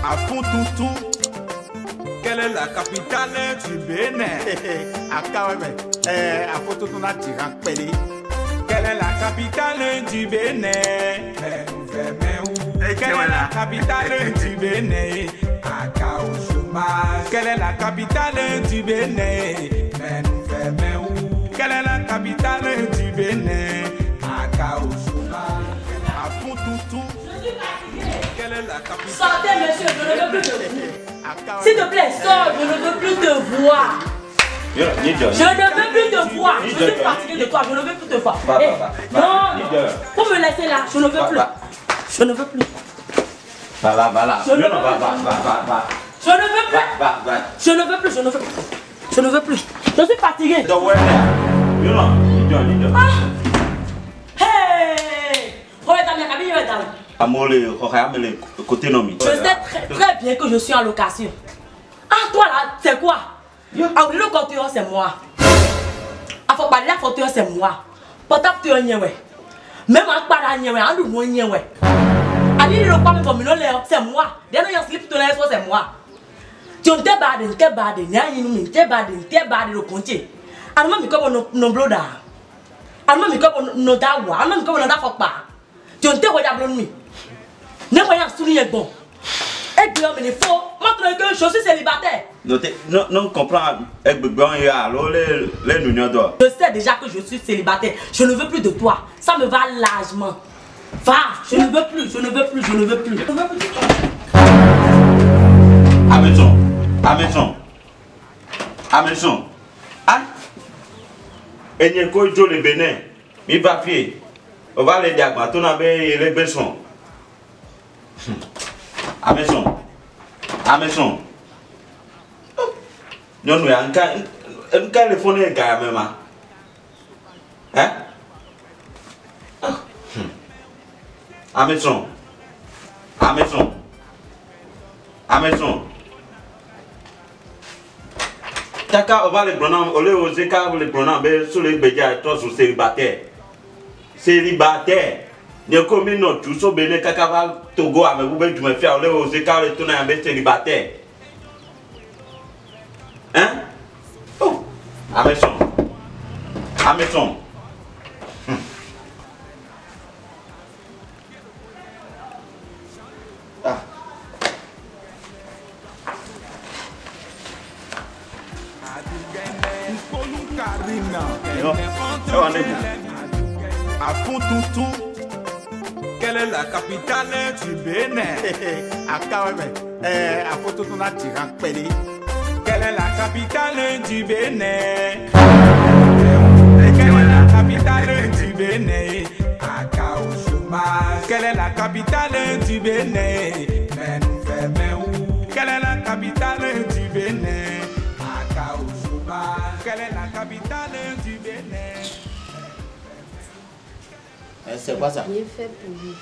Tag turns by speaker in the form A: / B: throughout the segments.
A: À fond tout. Quelle est la capitale du Bénin? À Kaweme. À fond tout on a tiré pelé. Quelle est la capitale du Bénin? Quelle est la capitale du Bénin? À Kaoshuma. Quelle est la capitale du Bénin? Quelle est la capitale du Bénin? À Kaoshuma. À fond tout. Quelle est la capitale?
B: Sortez, monsieur, je ne veux plus de vous. S'il te plaît, sors, je ne veux plus te voir. Je ne veux plus te voir. Je suis fatiguée de toi, je ne veux plus te voir. Non, pour me laisser là, je ne veux plus. Je ne veux plus. Je ne veux plus. Je ne veux plus. Je suis fatiguée. Hey! Je sais très bien que je suis en location. Ah, toi là, c'est quoi? Ah, le compteur, c'est moi. Ah, faut parler la photo, c'est moi. Portable, tu es un ouais. Même en parlant, ouais, en nous, ouais. Ah, il ne pas me communiquer, c'est moi. Dernier, il y a un slip, c'est moi. Tu es badé, le comptier. Ah, non, mais comme nos bloda. Ah, non, mais comme nos dawa. Ah, non, mais comme nos dawa. Tu es un témoignage. Ne voyons souligner bon. Et puis, il faut montrer que je suis célibataire.
C: Non, comprends. Je
B: sais déjà que je suis célibataire. Je ne veux plus de toi. Ça me va largement. Va, je ne veux plus.
C: Ameson. Ah. Et n'y a que Joe le Bénin. Mi papier. On va les diagrammes. On a les besoins. Ameson. Non, nous un cas le phone est gars même. Hein? Ameson. Taka on va les pronoms, on les oser car les pronoms sur les bédias toi sur célibataire. Ne comme non tout so Bénin kaka va Togo à me vous tu me faire on les oser car les tourner en célibataire. Hein? Oh, Ameson. Ah.
A: À fond tout. Quelle est la capitale du Bénin? À Kaweme. À fond tout on a tiré pelé. Quelle est la capitale du Bénin? Quelle est la capitale du Bénin? À Kaoshuma. Quelle est la capitale du Bénin? Quelle est la capitale du Bénin? À Kaoshuma. Quelle est la capitale du Bénin?
D: C'est quoi ça?
E: Bien fait pour lui.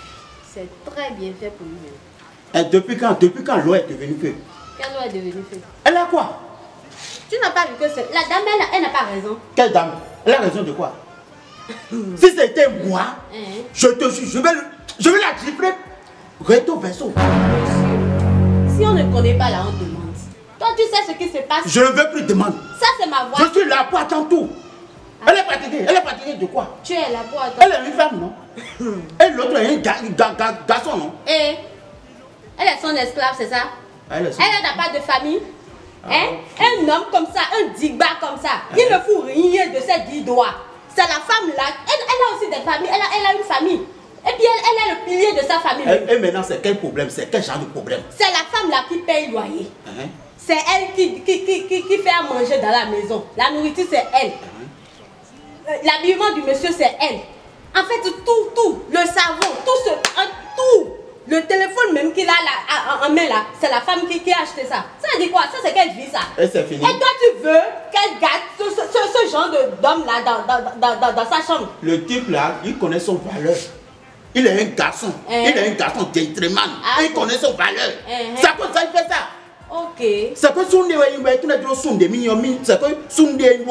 E: C'est très bien fait pour lui.
D: Et depuis quand l'eau est devenue feu?
E: Quelle loi est devenue feu?
D: Elle a quoi?
E: Tu n'as pas vu que c'est... La dame, elle n'a pas raison.
D: Quelle dame? Elle a raison de quoi? Si c'était moi, je te jure, je vais la gifler. Recto verso.
E: Monsieur, si on ne connaît pas là, on demande. Toi, tu sais ce qui se passe?
D: Je ne veux plus demander.
E: Ça, c'est ma voix.
D: Je suis là pour attendre tout. Elle est fatiguée de quoi?
E: Tu es là pour attendre.
D: Elle est une femme, non? Et l'autre est un garçon, non?
E: Et elle est son esclave, c'est ça? Elle n'a pas de famille. Un homme comme ça, un digba comme ça, il ne fout rien de ses 10 doigts. C'est la femme là, elle a aussi des familles, elle a une famille. Et puis elle est le pilier de sa famille.
D: Et maintenant, c'est quel problème? C'est quel genre de problème?
E: C'est la femme là qui paye le loyer. C'est elle qui fait à manger dans la maison. La nourriture, c'est elle. L'habillement du monsieur, c'est elle. En fait, tout, le savon, tout. Le téléphone même qu'il a là, en main là, c'est la femme qui a acheté ça. Ça veut dire quoi? Ça, c'est qu'elle vit ça.
D: Et c'est fini.
E: Et toi, tu veux qu'elle garde ce genre d'homme là dans sa chambre?
D: Le type là, il connaît son valeur. Il est un garçon. Il est un garçon gentleman. Il connaît son valeur. C'est à cause de ça qu'il fait ça.
E: Ok.
D: C'est que Sunday, c'est que Sunday,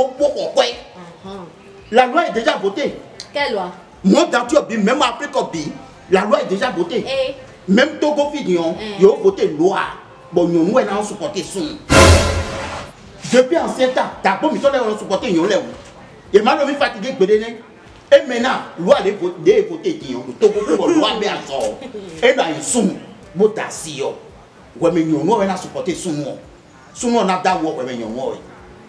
D: la loi est déjà votée.
E: Quelle loi?
D: Moi, dans tout, même après Kobi, la loi est déjà votée. Même Togo Fidjon, ils ont voté loi. Bon, nous avons supporté son. Depuis ancien temps, d'abord, nous avons supporté nous. Et maintenant, nous sommes fatigués de donner. Et maintenant, loi de voter Togo pour loi bien sort. Et dans une somme, botasio. Ouais, mais nous avons supporté son. Son on a d'avoir, ouais, mais nous avons.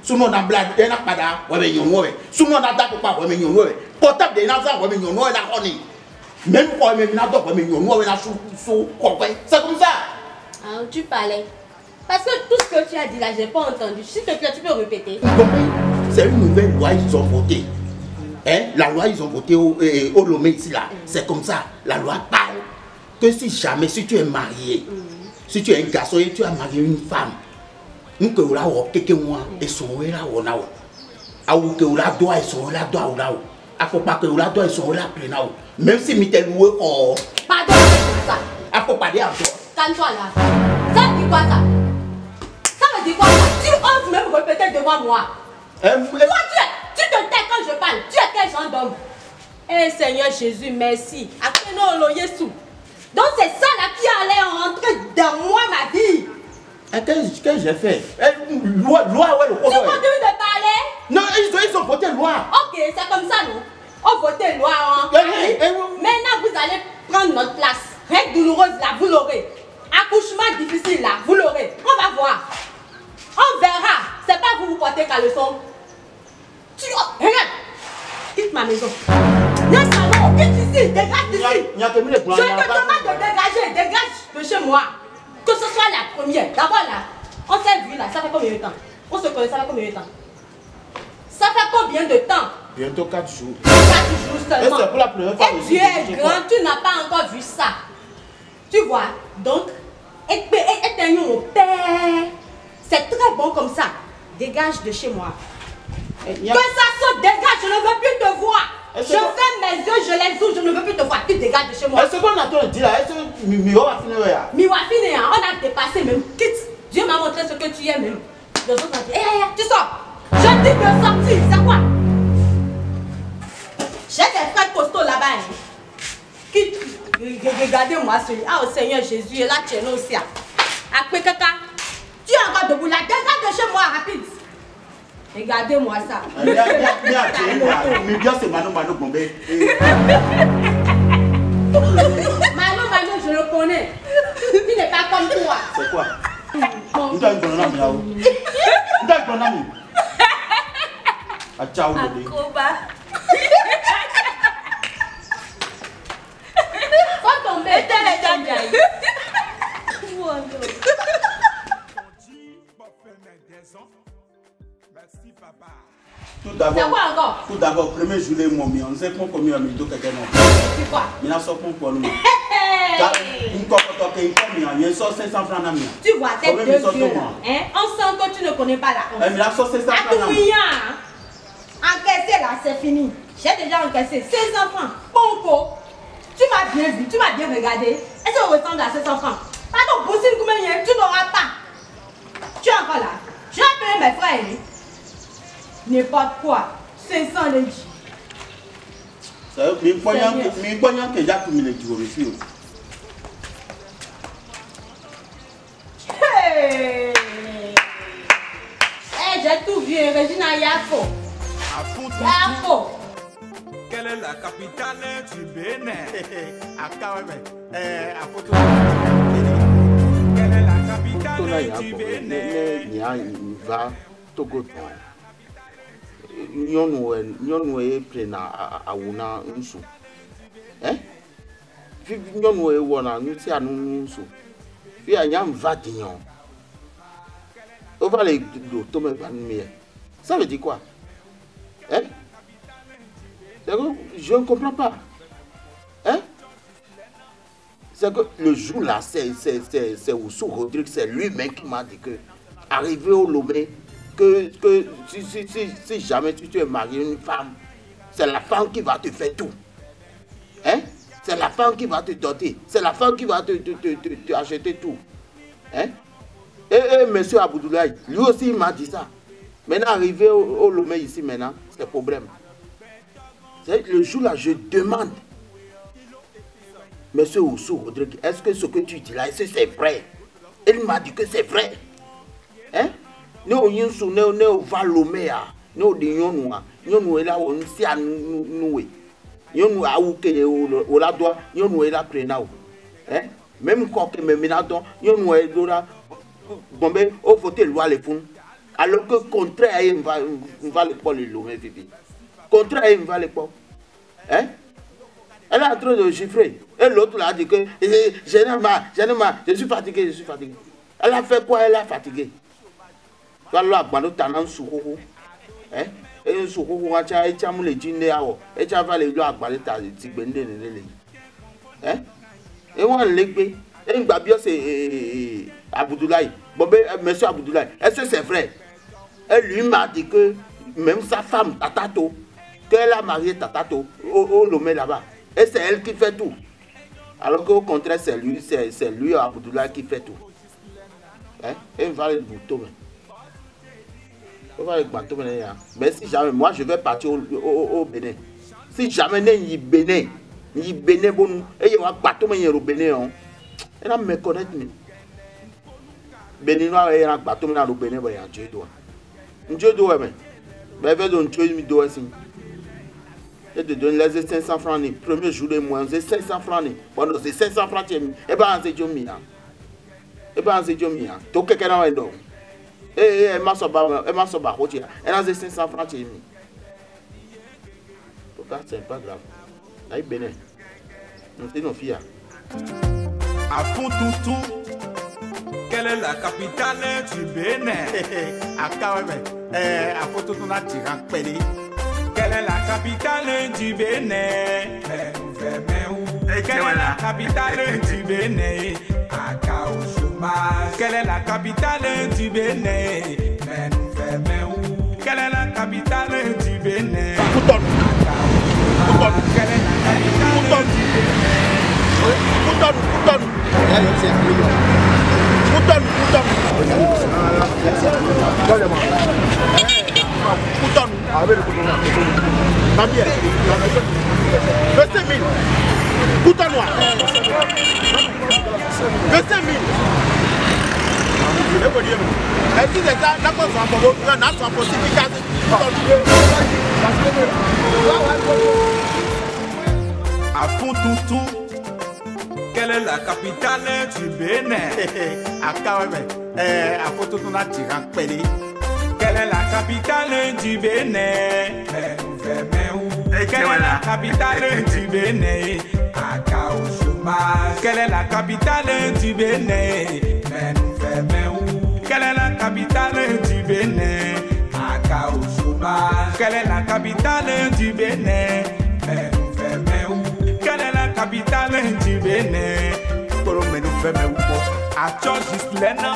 D: Son on a blague, et n'a pas d'avoir, ouais, mais nous avons. Son on a d'avoir, ouais, mais nous avons. Portable de Nazar, ouais, mais nous avons. Même pour les minateurs, ouais, mais nous avons sous compris. C'est comme ça.
E: Ah, tu parlais. Parce que tout ce que tu as dit là, j'ai pas entendu. S'il te plaît, tu peux répéter.
D: C'est une nouvelle loi, ils ont voté. Hein? La loi, ils ont voté au Lomé ici là. C'est comme ça. La loi parle que si jamais, si tu es marié, si tu es un garçon et tu as marié une femme, nous que vous l'avez quelqu'un moi et son là on a. Ah ou que vous l'avez droit et son là droit ou là. Ah faut pas que vous l'avez droit et son là plein là. Même si m'était loué or.
E: Pardon, ça.
D: Ah faut pas dire encore.
E: Calme-toi là. Ça dit quoi ça? Ça veut dire quoi ça? Tu oses même répéter devant moi. Toi tu te tais quand je parle. Tu es quel genre d'homme? Eh Seigneur Jésus, merci. Donc c'est ça là qui allait rentrer dans moi ma vie.
D: Qu'est-ce que j'ai fait? Loi, ouais, le
E: tu continues de parler?
D: Non, ils ont voté loi.
E: Ok, c'est comme ça, non? On votait loi, hein? Maintenant, vous allez prendre notre place. Règle douloureuse, là, vous l'aurez. Accouchement difficile, là, vous l'aurez. On va voir. On verra. C'est pas vous portez qu'à leçon. Regarde. Quitte ma maison. Non, salon, quitte ici, dégage d'ici. Je te demande de dégager, dégage de chez moi. Que ce soit la première. D'abord là, on s'est vu là, ça fait combien de temps? On se connaît, ça fait combien de temps? Ça fait combien de temps?
D: Bientôt 4 jours.
E: 4 jours seulement.
D: Et c'est pour la première fois.
E: Et tu es grand, tu n'as pas encore vu ça. Tu vois, donc, éteignons mon père. C'est très bon comme ça. Dégage de chez moi. Que ça se dégage, je ne veux plus te voir. Je ferme mes yeux, je les ouvre, je ne veux plus te voir. Tu dégages de chez moi.
D: Est-ce qu'on a tout dit là? Est-ce que Miwa va finir là?
E: Miwa finir, on a dépassé même. Quitte. Dieu m'a montré ce que tu es même. Les autres ont dit, tu sors. Je dis de sortir, c'est quoi? J'ai des frères costauds là-bas. Quitte. Regardez-moi celui. Ah, au Seigneur Jésus, et là, tu es là aussi. Après caca, tu es encore debout là. Dégage de chez moi, rapide. Regardez-moi ça.
D: Mais bien c'est Mano Bombé.
E: Mano, je le connais. Il n'est pas comme toi.
D: C'est quoi? Nous t'as une bonne amie là-haut. Nous t'as une bonne amie. Ah, ciao, bébé.
E: Faut tomber.
A: Merci papa.
D: Tout d'abord, 1er juillet, on sait qu'on commet un million de quelqu'un.
E: C'est quoi?
D: Il y a un sort pour nous. Il y a 500 francs.
E: Tu vois, tes deux yeux là. On sent que tu ne connais pas la honte.
D: Il y a 500 francs.
E: Encaissé là, c'est fini. J'ai déjà encaissé 500 francs. Ponko, tu m'as bien vu, tu m'as bien regardé. Est-ce qu'on ressemble à 500 francs? Pardon, Boussine Koumenien, tu n'auras pas. Tu es encore là. Je vais appeler mes frères. N'importe quoi. 500 les dit.
D: Mais croyant que j'ai mis les jours ici.
E: J'ai tout vu, Regina Yafo. Yafo.
A: Quelle est la capitale du Bénin? Quelle est la capitale du Bénin?
F: Togo nyɔnu ye plena awu na ŋutsu fi nyɔnu ye wɔna nu sia nu ŋutsu fi anyam va diyan o va le do tome va nu ye ça veut dire quoi je ne comprends pas c'est que le jour là c'est Oussou Rodrigue, c'est lui-même qui m'a dit que arrivé au Lomé que si jamais tu es marié une femme, c'est la femme qui va te faire tout. C'est la femme qui va te doter. C'est la femme qui va te acheter tout. Et monsieur Aboudoulaye, lui aussi il m'a dit ça. Maintenant, arrivé au Lomé ici, maintenant, c'est problème. Le jour là, je demande Monsieur Oussou Rodrigue, est-ce que ce que tu dis là, est-ce que c'est vrai? Il m'a dit que c'est vrai. Hein? Nous, nous, Valomea, nous, nous, là, on s'y a noué. Nous, à où que la doigt, nous, là, prenons. Hein? Même quand que me menadons, nous, là, bon, ben, au voter loi les fonds. Alors que contraire, il va le prendre le lomé, Vivi. Contraire, il va le prendre. Hein? Elle est en train de chiffrer. Et l'autre là a dit que je suis fatigué, je suis fatigué. Elle a fait quoi? Elle a fatigué. Tu vas là, quand tu as un sourou. Hein? Et un sourou, tu as un moulé dîner à eau. Et tu vas aller là, tu as un tigbende. Hein? Et on l'église. Et une babio, c'est Aboudoulaye. Bon, ben, monsieur Aboudoulaye, est-ce que c'est vrai? Elle lui m'a dit que même sa femme, Tatato, qu'elle a marié Tatato, au Lomé là-bas. Et c'est elle qui fait tout. Alors qu'au contraire, c'est lui, Aboudoulaye, qui fait tout. Hein? Et il va le bouton. Il va le bouton. Mais si jamais, moi, je vais partir au Bénin. Si jamais il y a Bénin, bon, et il y a un bateau au Bénin, elle va me connaître. Béninois, il y a un bateau au Bénin, il y a un Dieu doigt. Un Dieu doigt, mais il y a un Dieu doigt. Et te donne les 500 francs, le premier jour de mois, c'est 500 francs. Pendant ces 500 francs, et bien, c'est Dieu mien. Et bien, c'est Dieu mien. Tout quelqu'un dans le dos. Et elle m'a sauvé, elle a 500 francs. Pourquoi c'est pas grave? Là, il bénin. C'est nos filles.
A: À fond tout. Quelle est la capitale du Bénin? À Kaweme. À fond tout, on a tiré un pédé. Quelle est la capitale du Bénin? Quelle est la capitale du Bénin? Quelle est la capitale du Bénin? Quelle est la capitale du Bénin? À fond tout. Quelle est la capitale du Bénin? À Kaweme. À fond tout, on a tiré un pédé. Quelle est la capitale du Bénin? Quelle est la capitale du Bénin? Quelle est la capitale du Bénin? Quelle est la capitale du Bénin? Quelle est la capitale du Bénin? Quelle est la capitale du Bénin? À Gislena,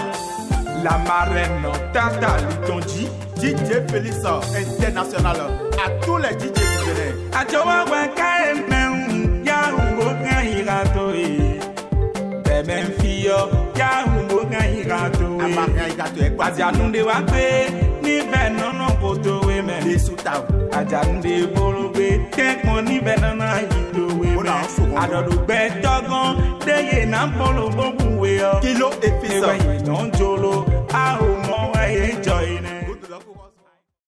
A: la marraine Tata Litonji, DJ Félix International, à tous les DJ du Bénin. À Tchawawa Kaemem, Yahoo Gairatoe, Bemem Fio, Yahoo Gairatoe, Adianunde Wape, ni Venon Potoe, mais Soutav, Adianunde Bolobe, Tekon ni Venon Hitoe, Adodo Betogon, Deye Nampolo Bobuwe, Kilo et Fils, non Jolo, Aou Moe, join.